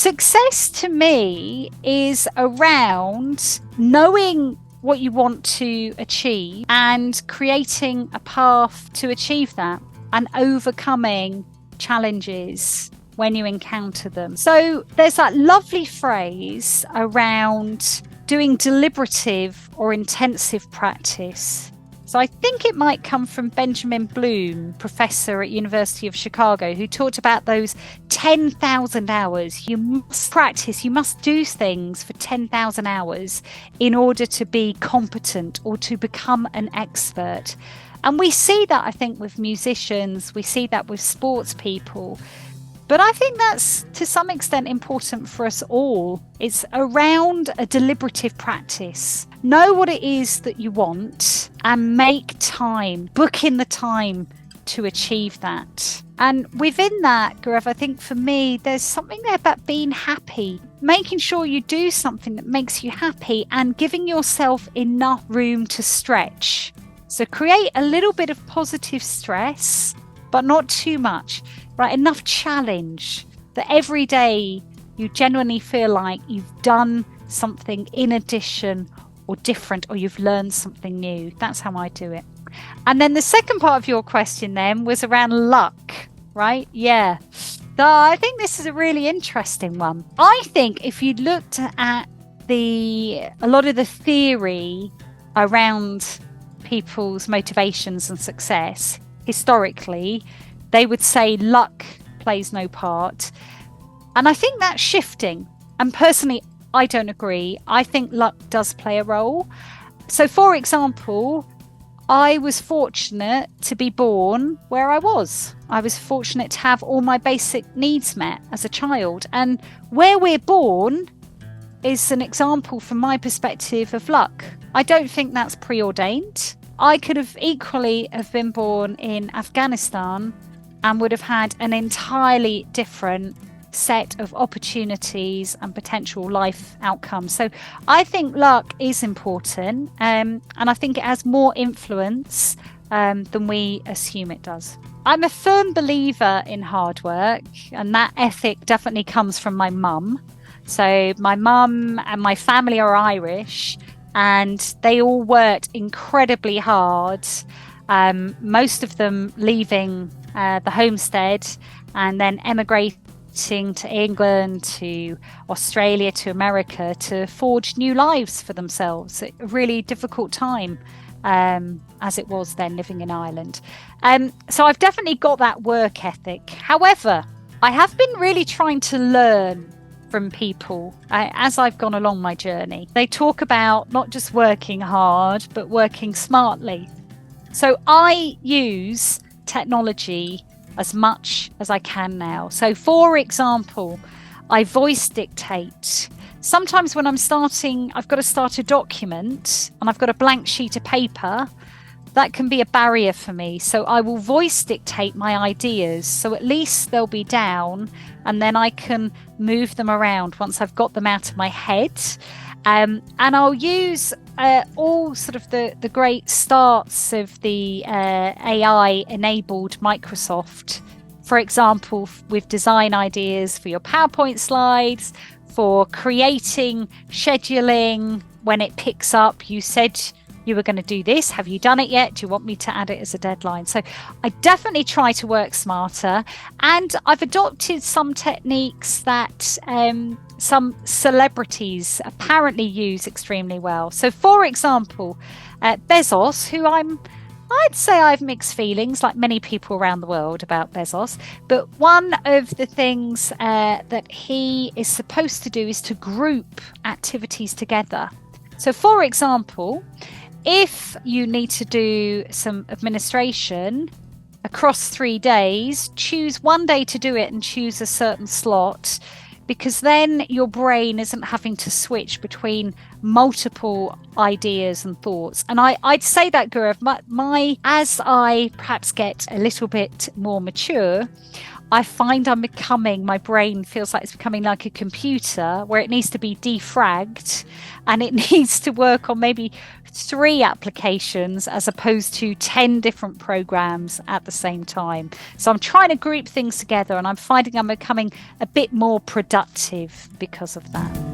Success to me is around knowing what you want to achieve and creating a path to achieve that and overcoming challenges when you encounter them. So there's that lovely phrase around doing deliberative or intensive practice. So I think it might come from Benjamin Bloom, professor at University of Chicago, who talked about those 10,000 hours. You must practice, you must do things for 10,000 hours in order to be competent or to become an expert. And we see that, I think, with musicians, we see that with sports people. But I think that's to some extent important for us all. It's around a deliberative practice. Know what it is that you want and make time, book in the time to achieve that. And within that, Gaurav, I think for me, there's something there about being happy, making sure you do something that makes you happy and giving yourself enough room to stretch. So create a little bit of positive stress, but not too much. Right, enough challenge that every day you genuinely feel like you've done something in addition or different, or you've learned something new. That's how I do it. And then the second part of your question then was around luck, right? Yeah. So I think this is a really interesting one. I think if you looked at a lot of the theory around people's motivations and success historically, they would say luck plays no part. And I think that's shifting. And personally, I don't agree. I think luck does play a role. So, for example, I was fortunate to be born where I was. I was fortunate to have all my basic needs met as a child. And where we're born is an example, from my perspective, of luck. I don't think that's preordained. I could have equally have been born in Afghanistan and would have had an entirely different set of opportunities and potential life outcomes. So I think luck is important, and I think it has more influence than we assume it does. I'm a firm believer in hard work, and that ethic definitely comes from my mum. So my mum and my family are Irish, and they all worked incredibly hard, most of them leaving the homestead and then emigrating to England, to Australia, to America to forge new lives for themselves. A really difficult time, as it was then living in Ireland. So I've definitely got that work ethic. However, I have been really trying to learn from people as I've gone along my journey. They talk about not just working hard, but working smartly. So I use technology as much as I can now. So for example, I voice dictate. Sometimes when I'm starting, I've got to start a document and I've got a blank sheet of paper. That can be a barrier for me. So I will voice dictate my ideas. So at least they'll be down and then I can move them around once I've got them out of my head. And I'll use all sort of the great starts of the AI-enabled Microsoft. For example, with design ideas for your PowerPoint slides, for creating, scheduling, when it picks up, you said you were going to do this. Have you done it yet? Do you want me to add it as a deadline? So I definitely try to work smarter. And I've adopted some techniques that some celebrities apparently use extremely well. So for example, Bezos, who I'd say I have mixed feelings, like many people around the world, about Bezos. But one of the things that he is supposed to do is to group activities together. So for example, if you need to do some administration across 3 days, choose one day to do it and choose a certain slot, because then your brain isn't having to switch between multiple ideas and thoughts. And I'd say that, Gaurav, as I perhaps get a little bit more mature, I find my brain feels like it's becoming like a computer where it needs to be defragged and it needs to work on maybe 3 applications as opposed to 10 different programs at the same time. So I'm trying to group things together and I'm finding I'm becoming a bit more productive because of that.